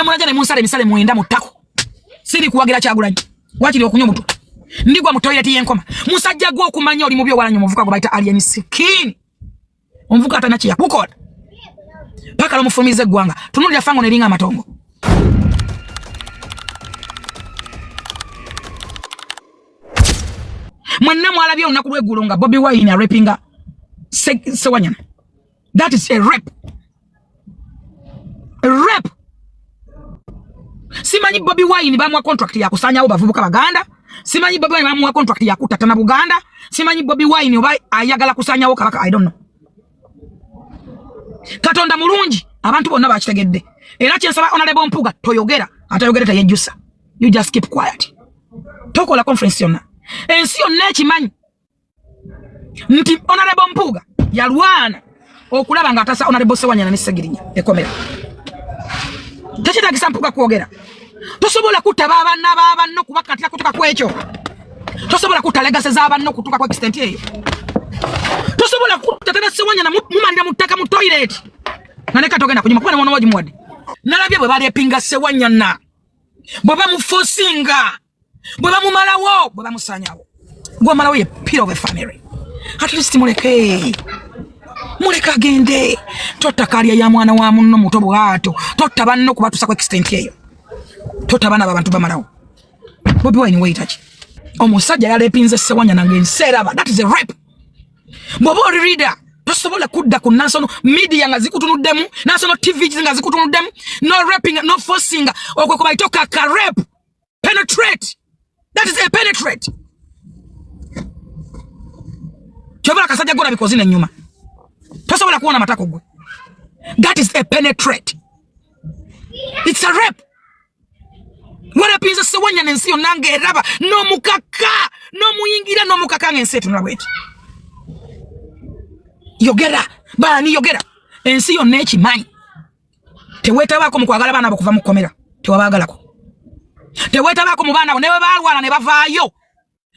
mulaja ne munsale misale muenda mutako siri kuwagira Kyagulanyi wakiri okunywa mutu ndigwa mu toilet yenkoma musajja gwo okumanya oli mubyo walanyo muvuka kubaita alien skin omuvuka atana kiya kukola paka lomufumize gwanga tunulira fango neringa amatongo mwanna mwalabye unaku lwegulonga Bobi Wine a rapinga Sewanyana. That is a rap. A rap. Simanyi Bobi Wine bamwa contract ya kusanya oba vubuka baganda. Simanyi Bobi Wine bamwa contract ya kutatana Buganda. Simanyi Bobi Wine oba ayagala kusanya oka baka I don't know. Katonda mulungi abantu bonna bakitegedde. Era kyensaba Honorable Mpuga toyogera atayogera tayejusa. You just keep quiet. Tokola conference yonna. Ensi yonna ekimanyi nti Honorable Mpuga yalwana okulaba nga atasa Honorable Sewanyana ne Segirinya ekomera. Tekitagisa Mpuga kwogera. Tosobola kutaba abaana b'abanno kubakatira kutuka kwekyo. Tosobola kutalegase z'abanno kutuka kwa extent eyo. Tosobola kutatana Sewanyana mumalira mutaka mu toilet. Nane katogenda kunyuma kuba mwana waji mwadi. Nalabye bwe bali epinga Sewanyana. Bwe bamufosinga. Bwe bamumalawo, bwe bamusanyawo. Gwe malawo ye pillar of the family. At least muleka agende. Totakalya ya mwana wa munno muto bwato. Totabanno kubatusa kwa extent eyo. Totabana abantu bamalawo. Bobi Wine waitachi. Omusajja yalepinze Sewanyana ngenseraba. That is a rape. Bobo reader. Tosobola kudda ku national media nga zikutunuddemu, national TV nga zikutunuddemu. No rapping, no forcing. Okwe kubaitoka ka rape. Penetrate. That is a penetrate. Chobola kasajja gona bikozi n'ennyuma. Tosobola kuona matako gwe. That is a penetrate. It's a rape. Wala pinza Sewanyana ensi yonna ng'eraba no mukaka, no muyingira no mukaka ng'ensi etunula bweti. Yogera, bani yogera. Ensi yonna ekimanyi. Teweetabako mu kwagala baana bakuva mu kkomera. Tewabaagalako. Teweetabako mu baana ne balwana ne bavaayo.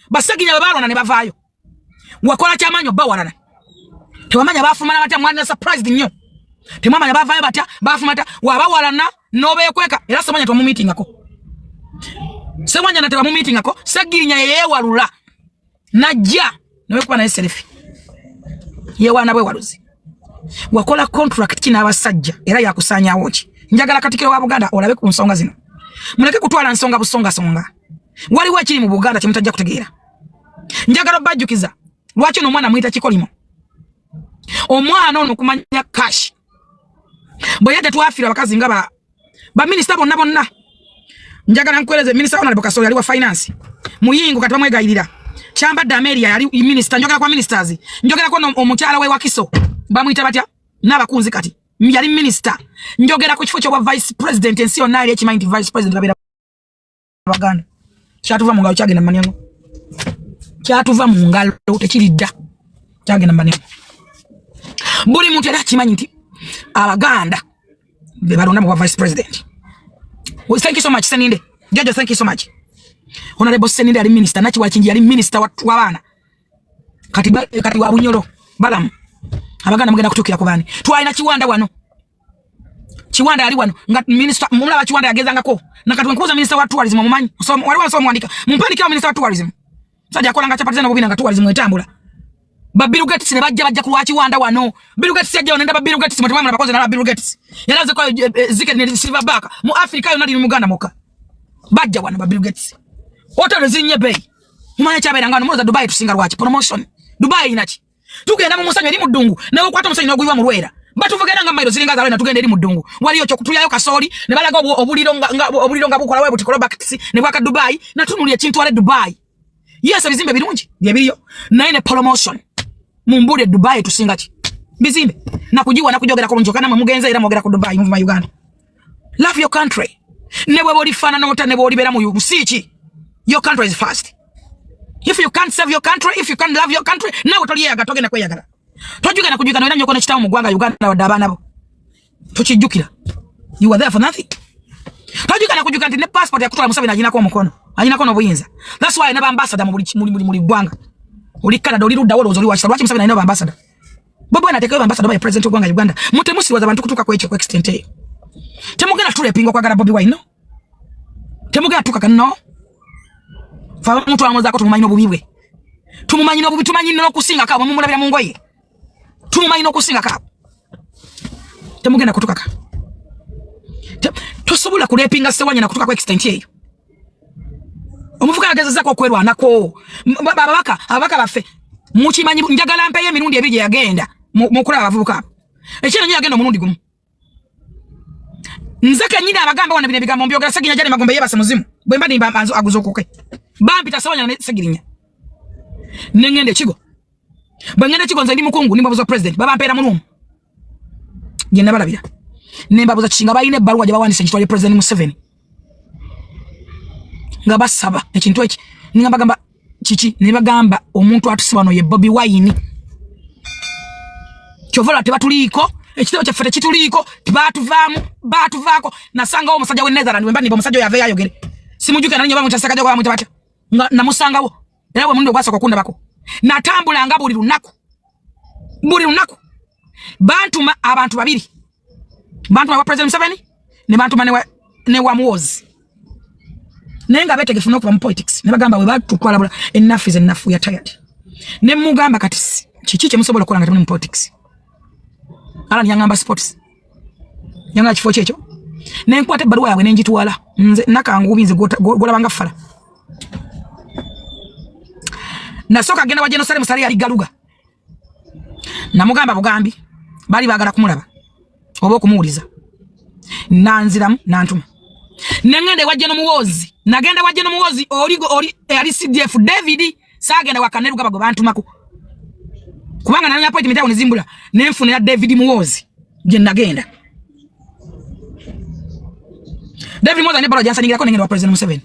Baseginya bwe balwana ne bavaayo. Wakola kyamanyo bawalana. Tewamanya baafumana batya mwana surprised nnyo. Temwamanya bavaayo batya baafumata wabawalana n'obeekweka era Sewanyana twamu meetingako. Sewanyana twamu meetingako Segirinya yeewalula. Najja nawe kuba naye selfie. Yewana bwe waluzi. Wakola contract kina abasajja era yakusanyawo ki. Njagala Katikiro wa Buganda olabe ku nsonga zino. Muleke kutwala nsonga busonga songa. Waliwo ekiri mu Buganda kimutajja kutegeera. Njagala bajjukiza. Lwaki no mwana mwita Kikolimo? Omwana ono kumanya cash. Boyade twafira abakazi nga ba minister bonna. Njagala nkweleze minister Honorable Kasolo yali wa finance. Muyingo kati bamwegayirira. Kyambadde Ameria yali minister njogera kwa ministers. Njogera kwa omukyala we Wakiso. Bamuyita batya? N'abakunzi kati. Yali minister. Njogera ku kifo kyo vice president ensi yonna yali ekimanyi vice president babira Baganda. Kyatuva mu ngalo kyagenda manengo. Kyatuva mu ngalo tekiridda. Kyagenda manengo. Buli muntu era kimanyi nti Abaganda be balonda mu vice president. Well, thank you so much Seninde. Jojo, thank you so much. Honorable Seninde ali minister nachi wachinji yali minister wa bana. Kati wa Bunyoro Balamu. Abaganda mugenda kutukira ku bani. Twalina Kiwanda wano. Kiwanda ali wano. Nga minister mumula wa Kiwanda yagezangako. Nakati nkuza minister wa tourism mumanyi. So wali wano so mwandika. Mumpandika wa minister wa tourism. Sajja akola nga chapati na bobina nga tourism etambula. Bill Gates ne bajja ku Kiwanda wano. Bill Gates yajja onenda Bill Gates mutamama bakoze na Bill Gates. Yalaze kwa Zike ne Silverback mu Africa yona ndi mu Uganda moka. Bajja wano Bill Gates. Hotel zinye bay. Mumanya chabera ngano muza Dubai tusinga lwachi promotion. Dubai inachi. Tugenda mu musanyo eri muddungu nawe kwata musanyo n'oguywa mu Lwera. Batuvugenda nga mailo ziringa zawe na tugenda eri muddungu. Waliyo kyo kutuyayo kasoli ne balaga obuliro nga bukola we butikolo bakisi ne bwaka Dubai na tunuli ekintu wale Dubai. Yes bizimbe birungi byebiriyo. Naine promotion. Mumbule Dubai tusinga ki. Bizimbe. Na kujiwa na kujogera ko njokana mugenza era mogera ku Dubai mu Uganda. Love your country. Ne bwe boli fana nota ne bwe bera mu Yusichi. Your country is first. If you can't serve your country, if you can't love your country, nawe toliyaga togenda kweyagala. Tojuga na kujuga no nyoko ne kitawo mu gwanga Uganda wadde abaana bo. Tochijukira. You are there for nothing. Tojuga na kujuga ne passport ya kutwala Museveni ajina ko mukono. Ajina ko no buyinza. That's why ne ambassador muri gwanga. Oli Canada oli rudda wolo ozoli wa Lwaki Museveni ne ambassador. Bobo na tekewe ambassador by president of gwanga Uganda. Mutemusi waza bantu kutuka kwa extent eyo. Temugenda tulepinga kwagala Bobi Wine no. Temugenda tukaka no. Fa muntu amoza ko tumumanyi no bubiwe. Tumumanyi no bubi tumanyi no kusinga kabo mumulabira mu ngoye. Tumumanyi no kusinga kabo. Temugenda kutukaka. Tosobola kulepinga sewanya na kutuka kwa extent yeyo. Omuvuka ageza zako kwerwa nako. Abaka bafe. Mukimanyi njagala mpe emirundi ebije yagenda. Mukula abavubuka. Ekino nyo yagenda omurundi gumu. Nzaka nyina abagamba wana bine bigambo mbyogera Segirinya jane magombe yebase muzimu. Bwe mbadi mbanzo aguzokoke. Bambi tasawanya na Segirinya. Nengende kigo. Bangende kigo nze ndi mukungu nimbabuza president. Baba mpera mulum. Genda balabira. Nembabuza kishinga bayine baluwa je bawandise kitwale president Museveni. Ngaba saba ekintu eki ningamba gamba chichi nibagamba omuntu atusibano ye Bobi Wine. Chovola tebatuliko ekitebo kya fete kituliko batuvako nasanga wo musajja we Netherland wemba nibo musajja yave yayogere simujuke nani nyoba mutasaka jago bamuta bata na musanga wo era we mundu gwasa kokunda bako natambula nga buli lunaku bantuma abantu babiri bantuma wa president Museveni ne bantuma ne wa Muwozi nenga betegefu no kuba politics ne bagamba we batutwala bula enough is enough we are tired ne mugamba kati chichi musobola kola ngati mu politics ala nyangamba sports nyanga kifo checho ne nkwate baruwa yawe nenjitwala nze nakangu binze gola banga fala na soka genda wa Jerusalem sali ali galuga na mugamba bugambi bali bagala kumulaba oba okumuuliza nanziramu nantuma nengende wajje no Muwozi nagenda wajje no Muwozi oli ali CDF David sagenda wakaneruga bago bantumako kubanga nanya appointment yawo nizimbula nenfune ya David Muwozi je nagenda David Muwozi ne balo jansa ningira ko nengenda wa president Museveni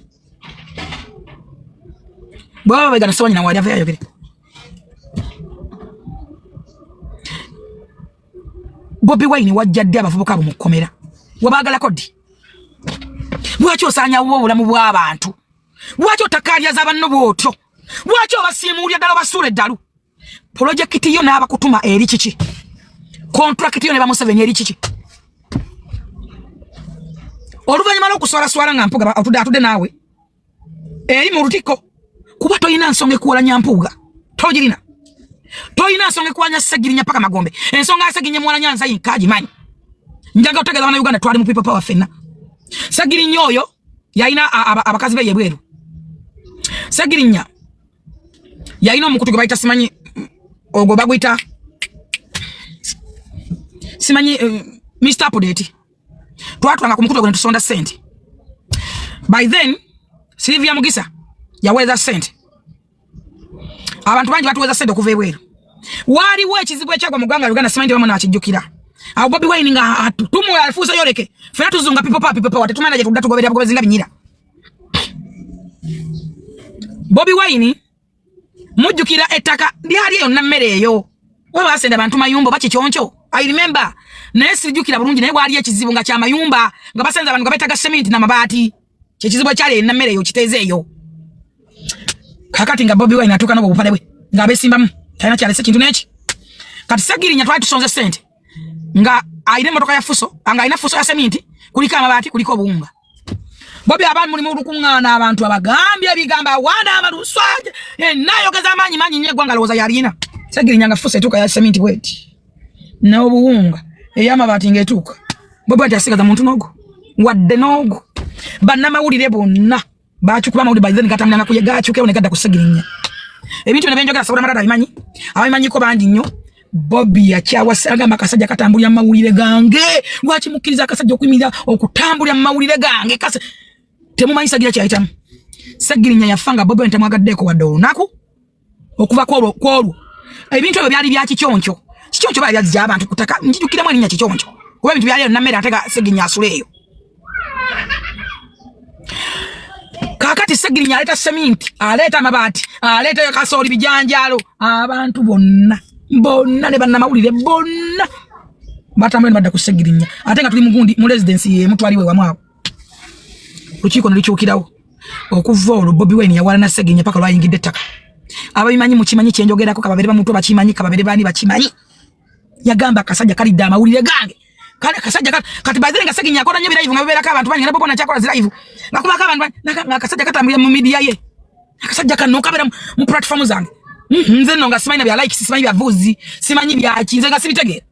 baba bagana sawanya na wali ave ayogere Bobi Wine wajjadde abavubuka bumukomera wabagala kodi Lwaki osanya obulamu bw'abantu? Lwaki otakalyaza abanno bwotyo? Lwaki obasiimuulya ddala obasuula eddalu? Projekiti yo n'aba kutuma eri kiki? Contract yo ne bamuseveni eri kiki? Oluvannyuma lw'okuswalaswala nga Mpuuga atudde naawe eri mu lutiko kuba toyina nsonga ekuwalanya Mpuuga togirina. Toyina nsonga ekuwalanya Segirinya paka Magombe. Ensonga ya Segirinya muwala Nyanza yinkagimanyi. Njaga otegeeza bana Uganda twali mu people power fenna. Segirinya oyo yalina abakazi be yebweru. Segirinya yalina omukutu gwe bayita simanyi ogwo bagwita simanyi Mr. Update. Twatwanga ku mukutu gwe tusonda sente. By then Sylvia Mugisa yaweza sente. Abantu bangi batuweza sente okuva ebweru. Waliwo ekizibu ekyagwa mu ggwanga Uganda simanyi bamu nakijjukira. Awo Bobi Wine nga tumu alifuza yoreke fena tuzunga people power tetumana je tudatu goberya bugobezinga binyira Bobi Wine mujjukira ettaka lyali eyo nammere eyo waba asenda abantu mayumba bachi kyoncho I remember naye sijjukira bulungi naye wali ekizibu nga kya mayumba nga basenza abantu gabetaga cement na mabati kyekizibu kyali nammere eyo kiteze eyo kakati nga Bobi Wine atuka no bupale bwe nga besimbamu tayina kyalese kintu neki kati Segirinya twali tusonze sente nga aine motoka ya fuso anga aina fuso ya sementi kulika amabati kuliko obuunga Bobi abantu muli mu lukungana abantu abagambye ebigamba wana amaluswaje nayo gaza amanyi nyegwa nga loza yalina Segirinya nga fuso etuka ya sementi bweti na obuunga eyamabati ngetuka Bobi atasigaza muntu nogo wadde nogo banna mawulire bonna bachukuba mawulire by then katamnanga kuyega achuke onekada ku Segirinya ebintu ne benjogera sabula marada abimanyi ko bandi nnyo Bobi yakyawasaga makasajja katambulya mawulire gange lwaki mukiriza akasajja okwimira okutambulya mawulire gange kase temumanyi Sagira kyayitamu Segirinya yafanga Bobi ntamwagaddeko wadde olunaku okuva kwolwo ebintu ebyo byali bya kikyoncho bali byazija abantu kutaka njijukira mwani nya kikyoncho kuba ebintu byali namera atega Segirinya asuleyo kakati Segirinya aleta sementi aleta mabati aleta kasoli bijanjalo abantu bonna ne banna mawulire bonna batambule badda ku Segirinya ate nga tuli mugundi mu residence ye mutwali we wamwabo lukiiko nalikyukirawo okuva olwo Bobi Wine yawala na Segirinya paka lwayingidde ettaka ababimanyi mukimanyi kyenjogerako kababere bamuntu bakimanyi kababere bani bakimanyi yagamba akasajja kalidde amawulire gange kale kasajja kati bazire nga seginya akora nyebira live nga bebera ka abantu banyina bobo na chakola live nakuba ka abantu nga kasajja katambira mu media ye akasajja kano kabera mu platform zange nze no nga simanyi bya likes simanyi bya views simanyi bya kinze nga sibitegera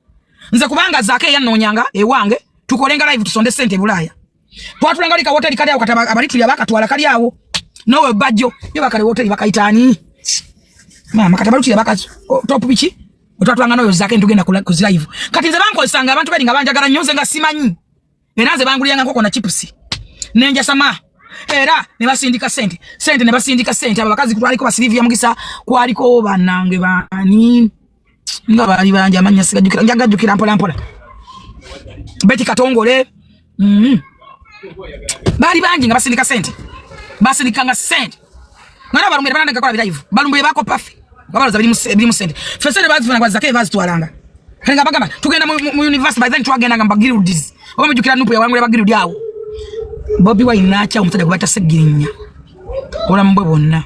nze kubanga zake yanonyanga ewange tukolenga live tusonde sente bulaya twatulanga lika hotel kali awo kataba abalituli abakatwala kali awo nowe bajjo yo bakale hotel bakaitani mama katabalutuli abakazi top bichi otwatulanga noyo zake ntugenda ku live kati nze banko isanga abantu bali nga banjagala nyonze nga simanyi eranze banguliyanga nkoko na chips nenja sama era ne basindika sente ne basindika sente abakazi kutwaliko basilivia mugisa kwaliko banange bani nga bali banja amanya sigajukira njagajukira mpola beti katongole bali banji nga basindika sente basindikanga sente ngana barumire bananga kola live balumbuye bako pafi babaloza bili mu sente fesere bazifuna kwa zake bazitwalanga kanga bagamba tugenda mu university by then twagenda ngamba guilds omujukira nupu ya wangu ya guild yawo Bobi Wine nacha omusajja kubata segirinya ola mbwe bonna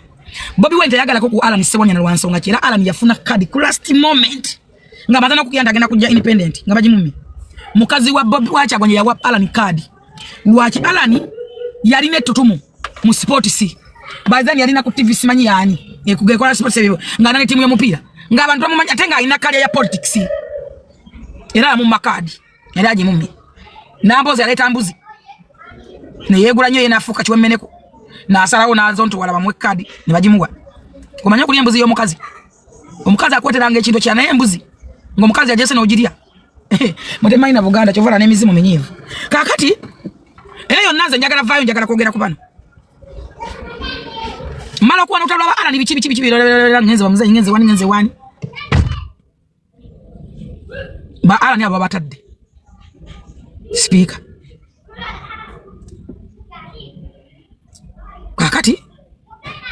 Bobi Wine tayagala ko ku Alan Sebonya na Lwansonga kira Alan yafuna card ku last moment nga bazana kugenda agenda kujja independent nga bajimumi mukazi wa Bobi wacha gonye ya Alan card lwachi Alan yali ne tutumu mu sport C bazani yali na ku TV simanyi yani ekugekola sport C nga nane timu ya mupira nga abantu bamumanya atenga ina card ya politics era mu makadi era ajimumi nambozi aleta mbuzi ne yegula nyo yenafuka chiwe meneko na asalawo nazo nto wala bamwe kadi ne bajimuwa kumanya kuli embuzi yo mukazi omukazi akweteranga ekintu kya naye embuzi ngo mukazi ajese no ojiria mutema ina Buganda chovala ne mizimu minyivu kakati eyo naze njagala vayo njagala kwogera ku bano mala kuwa notalwa ala ni bichi ngenze wa mzee ngenze wani ba ala ni abo batadde speaker kakati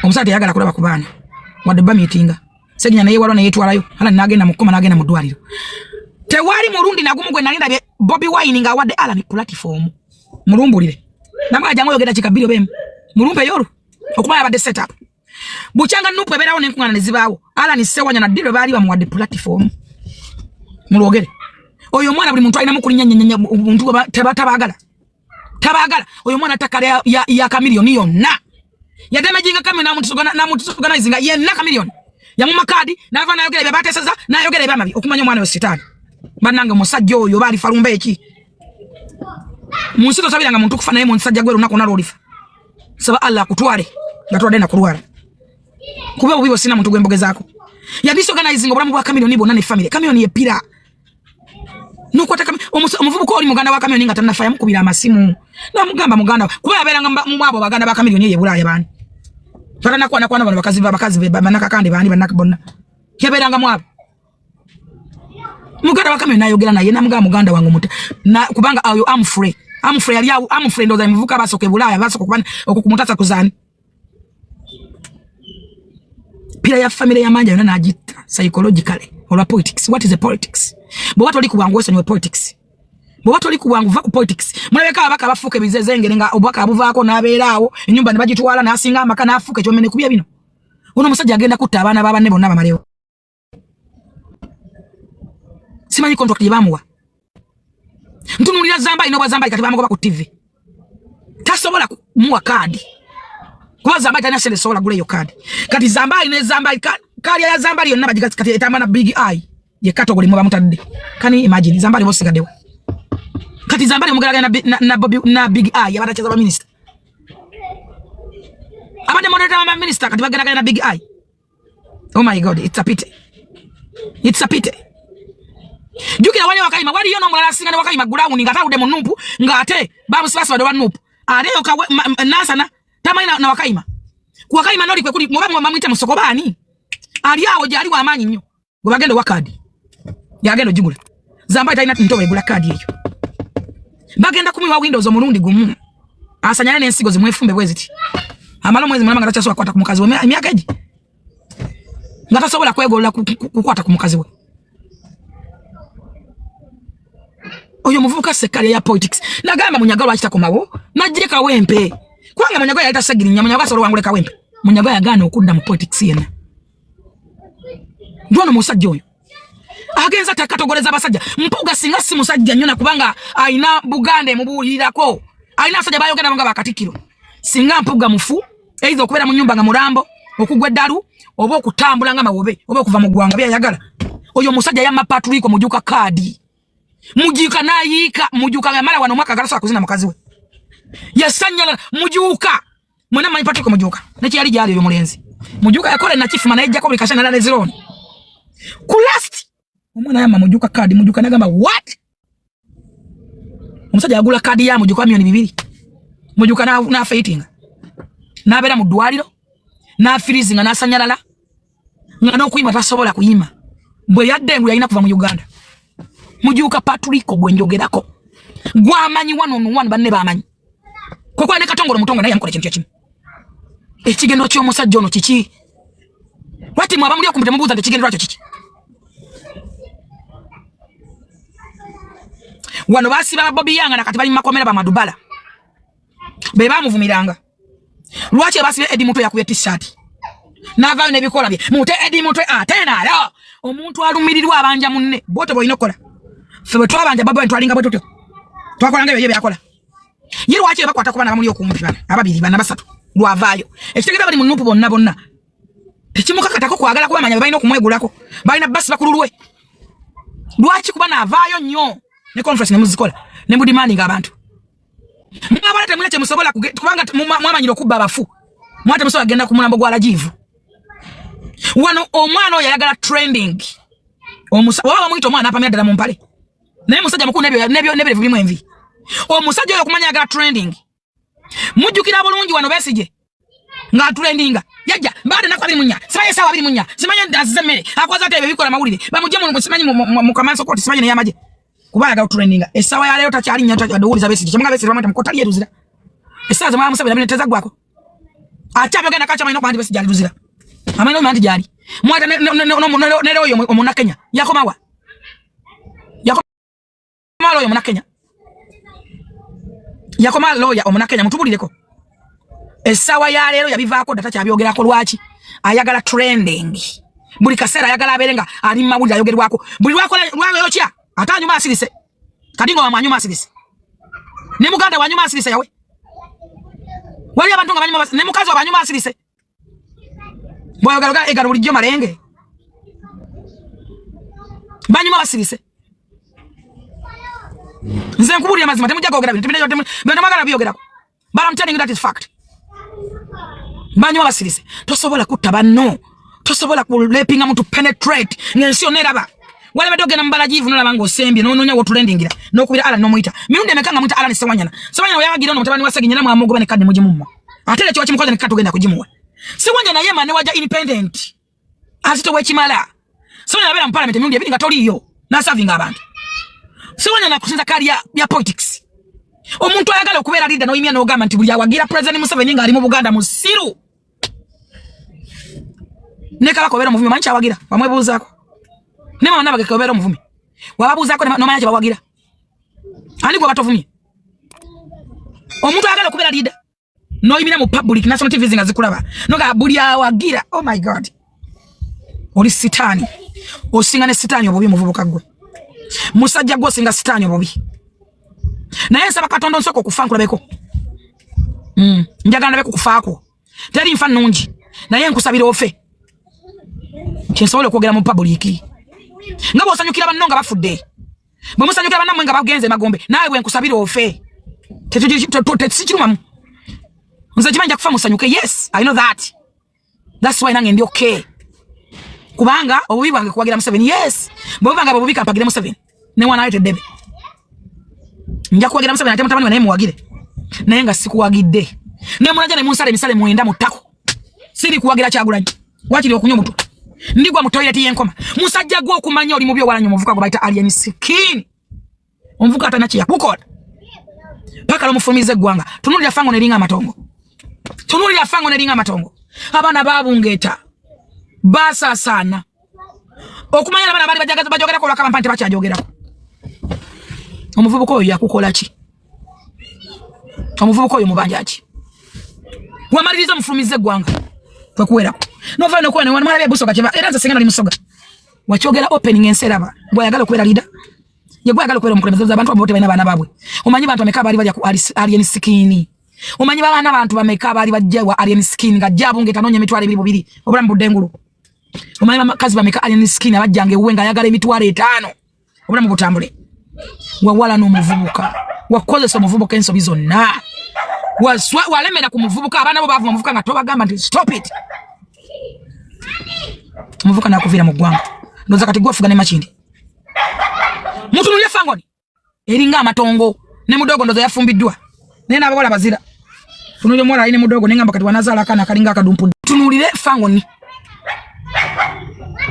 omusate yagala kulaba kubana wadde ba meetinga seginya naye walona yetwalayo hala nagenda mukoma nagenda mudwaliro tewali murundi nagumu gwe nalinda be Bobi Wine nga wadde ala ni platform mulumbulire namaga jango yogenda kikabiro bem mulumpe yoru okumaya badde setup buchanga nupu eberawo nenkungana nezibawo ala ni sewanya na dilo bali bamuwadde platform mulogere oyo mwana buli muntu alina mukulinya nyanya muntu tabagala oyo mwana takale ya kamilioni yonna yadamejinga kame na muntu sugana izinga yenna kamilioni ya mumakadi nava nayogera byabateseza nayogera byamabi okumanya mwana we sitani banange musajja oyo bali falumba eki munsito sabiranga muntu kufa naye munsajja gwe lunako nalolifa saba Allah kutwale ngatwade na kulwala kuba ubibo sina muntu gwembogezako yabiso organizing obulamu bwa kamilioni bonna ne family kamilioni yepira nuko taka omuvubuko oli muganda wa kamilioni nga tanafaya mukubira amasimu na muganda kuba yaberanga mwabo baganda ba kamilioni ye bulaya bani Twana kwa bano bakazi banaka kandi bani banaka bonna keberanga mwabo muganda wa kamilioni nayogera naye na muganda wangu muta na kubanga ayo am free ali awo am free ndo za mvuka basoke bulaya basoke kubana okukumutasa kuzani pira ya family ya manja yona najita psychologically or politics. What is the politics? Bo watu likuwangu weso niwe politics. Bo watu likuwangu vaku politics. Mweweka abaka bafuke bizezenge nga obaka abuvako naberawo enyumba ne bagitwala nasinga amaka nafuke kyomene kubya bino. Uno musajja agenda kutta abana baba ne bonna bamaleo. Simanyi contract yebamuwa. Ntunulira zamba ino bazamba ikatibamuko ba ku TV. Tasobola muwa kadi. Kwa zamba itanya sele sobola gule yo kadi. Kati zamba ine zamba kali ya zamba liyo nabajiga kati etamana big eye. Ye katogole muba mutadde. Kani imagine zamba libo sigadewa. Kati zamba mugala na big eye yabata chaza ba minister. Abade moderator wa minister kati bagana na big eye. Oh my god, it's a pity. It's a pity. Jukira wale wakaima wali yono mulala singa ne wakaima ground ngata ude munumpu ngate babu sibasa wade wanupu. Ale yoka nasana tamaina na wakaima. Ku wakaima noli kwekuli mubamu mamwite musokobani. Ali awo jali wa amanyi nnyo. Gwe bagendo wakadi. Yagendo jigula. Zamba itaina ntowe gula kadi eyo. Bagenda kumiwa Windows omurundi gumu. Asanyana n'ensigo zimwefumbe bweziti. Amalo mwezi mulama ngatacha so kwata ku mukazi we myaka eji. Ngatasobola kwegolola kukwata ku mukazi we. Oyo muvuka sekali ya politics. Nagamba munyagalo akita komawo. Najireka wempe. Kwanga munyagalo yalita sagirinya munyagalo solo wanguleka wempe. Munyagalo yagana okudda mu politics yena. Ndono musajja oyo. agenza takatogoleza basajja mpuga singa si musajja nnyo nakubanga aina Buganda mubulirako aina asajja bayogera nga bakatikiro singa mpuga mufu eizo okubera mu nyumba nga mulambo okugwa eddalu oba okutambula nga mawobe oba okuva mu gwanga byayagala oyo musajja yamma patuliko mujuka kadi mujuka nayika mujuka ngamala wano mwaka galasa kuzina mukazi we yasanyala mujuka mwana manyi patuliko mujuka neki yali jali yo mulenzi mujuka yakole na chifu manaija ko bikashana na zero kulast omwana yamma mujuka kadi mujuka nagamba what omusajja yagula kadi ya mujuka $200,000 mujuka na fighting na bera mu dwaliro na freezing na sanyalala ngano kuyima tasobola kuyima bwe yaddengu yalina kuva mu Uganda mujuka Patrick gwenjogerako gwamanyi one banne bamanyi kokwa ne katongolo mutongo naye amukole kintu kimu ekigendo kyo musajja ono kiki wati mwaba muli okumute mubuza ekigendo kyo kiki wano basiba Bobby Yanga nakati bali makomera ba madubala be bamuvumiranga lwache basibe Eddie Mutwe yakuye t-shirt navayo nebikola bye mute Eddie Mutwe atena ala omuntu alumirirwa abanja munne bote boyinokola febe twabanja baba ntwalinga bote twakola ngayo yebe yakola yiri wache bakwata kubana bamuli okumpi bana ababiri bana basatu lwavayo ekitegera bali munupu bonna tekimuka katako kwagala kuba manya bayina okumwegulako bayina basi bakululwe lwachi kubana avayo nnyo ne conference ne muzikola ne mu demanding abantu mwabala temule musobola kubanga mwamanyiro okubba abafu mwate musobola genda ku mulambo gwa Lajivu wano omwana oyagala trending waba mwito omwana apamya ddala mu mpale naye musajja mukulu nebyo bimu envi omusajja oyo okumanya agala trending mujjukira bulungi wano Besigye nga trendinga yajja baade nakwa 24 simaye sawa 24 simaye ndazize mmere akwaza tebe bikola mawulire bamujje mu simanyi mu kamanso koti simanyi ne yamaje kubaga trendinga esawa ya leo takyali nyata adooliza Besigye kyamanga Besigye bamata mukotali yeruzira esawa zama musabira bineteza gwako achabe genda kacha mayino kwandi Besigye aluzira amayino mandi jali mwata ne oyo omuna Kenya yakomawa oyo omuna Kenya yakoma loya omuna Kenya mutubulireko esawa ya lero yabivaako data kyabyogerako lwachi ayagala trending buli kasera ayagala aberenga ali mabuli ayogerwako buli lwako lwayo kya atanyuma asirise kadingo wa manyuma asirise ne muganda wa nyuma asirise yawe wali abantu nga banyuma ne mukazi wa banyuma asirise boyogala egalo bulijjo malenge banyuma asirise nze nkubuli amazima temujja kwogera bintu bino magala byogerako but I'm telling you that is fact banyuma basirise tosobola kutabano tosobola kulepinga muntu penetrate ngensi oneraba wale badogena mbala jivu no labango sembi no nonya wotulendingira no kubira ala no muita miunde mekanga muita ala ni sewanyana yagira no mutabani waseginyana mu amogo bane kadi mujimumma atele cyo kimukoza ne katugenda kujimuwa sewanyana yema ne waja independent azito wechimala sewanyana bera mu parliament miunde binga toliyo na serving abantu sewanyana kusinza kali ya politics omuntu ayagala okubeera leader no yimya no government buli awagira president Museveni nga ali mu Buganda musiru nekala ko bera muvumi mancha awagira bamwebuuzako ne mama nabage ko bera muvumi wababuuzako no manya bawagira ani ko batovumye omuntu ayagala okubeera leader no yimira mu public national TV zinga zikulaba no ga buli awagira oh my god oli sitani osinga ne sitani obubi muvubuka gwe musajja gwo singa sitani obubi naye nsaba Katonda nsoko kufankula beko njagala beko kufaako teri nfa nungi naye nkusabira ofe kinsobola okwogera mu public nga bwosanyukira bannonga bafudde bwe musanyukira bannamwe nga bagenze magombe nawe bwe nkusabira ofe tetusikirumamu nze kimanja kufa musanyuke yes I know that's why nange ndi okay kubanga obubi bwange kuwagira Museveni yes bwe banga obubi kampagire Museveni ne wana ayete debe nja kuwagira Museveni ate mutabani naye muwagire naye nga sikuwagidde ne munaja ne munsale misale muenda mutako siri kuwagira Kyagulanyi wakiri okunywa mutu ndigwa mu toilet yenkoma musajja gwo okumanya oli mubyo walanyo muvuka go baita alien sikini omuvuka atanachi yakukola paka lomufumize gwanga tunulira fango ne linga matongo abana babungeta basa sana okumanya abana bali bajogera ko lwakaba mpante bakyajogera omuvubuko oyo yakukola ki omuvubuko oyo mubanjaji wamaliriza mufumize gwanga kwakuwera no vano kwa ne mwana bya busoga kiba era nze sengana limusoga wakyogera opening enseraba Bwa yagala kwera leader. Yegwa yagala kwera mukulembeze abantu abote baina bana babwe. Omanyi bantu ameka bali bali ku alien skin. Omanyi bana abantu bameka bali bajjawa alien skin nga jabu ngetanonye mitwale 2 obulamu budengulu. Omanyi kazi bameka alien skin abajjange uwenga yagala emitwale 5 obulamu butambule. Wawala no muvubuka wakozesa muvubuka ensobi zonna walemera ku muvubuka abana bo bavu muvubuka nga tobagamba nti stop it. Muvubuka nakuvira mu ggwanga ndoza kati gwafuga ne machindi muntu nulye fangoni eringa amatongo ne mudogo ndoza yafumbiddwa nena ababola bazira tunulye mwana ine mudogo nengamba kati wanazala kana kalinga akadumpu tunulire fangoni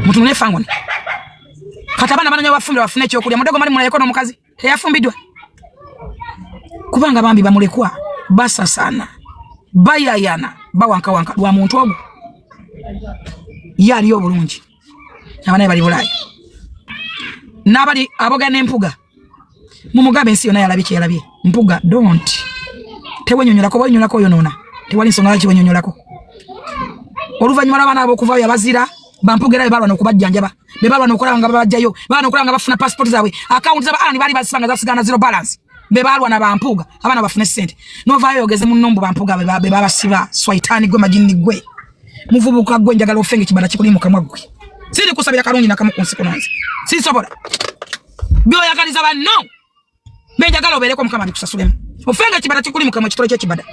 mutunulye fangoni katabana bana nyabafumbira bafune cyo kulya mudogo mali mulayeko no mukazi yafumbidwa kubanga bambi bamulekwa basa sana bayayana bawanka lwa muntu ogo yali obulungi abana bali bulaya nabali aboga n'empuga mumugabe ensi yona yalabiki yalabye mpuga don't tewenyonyolako bonyolako yonona tewali nsonga laki wenyonyolako oluvanyuma abana abo kuva yabazira bampugera bebalwa nokubajjanjaba bebalwa nokola nga babajjayo bana nokola nga bafuna passport zawe account zaba ani bali basanga zasigana zero balance bebalwa na bampuga abana bafune sente novayo yogeze mu nombo bampuga bebaba siba swaitani gwe majini gwe muvubuka gwe njagala ofenge kibala kikuli mu kamwa gwe siri kusabira kalungi na kamukunsi kunanze si sobola byo yakaliza banno benjagala obereko mukama bikusasulemu ofenge kibala kikuli mu kamwa kitole kye kibada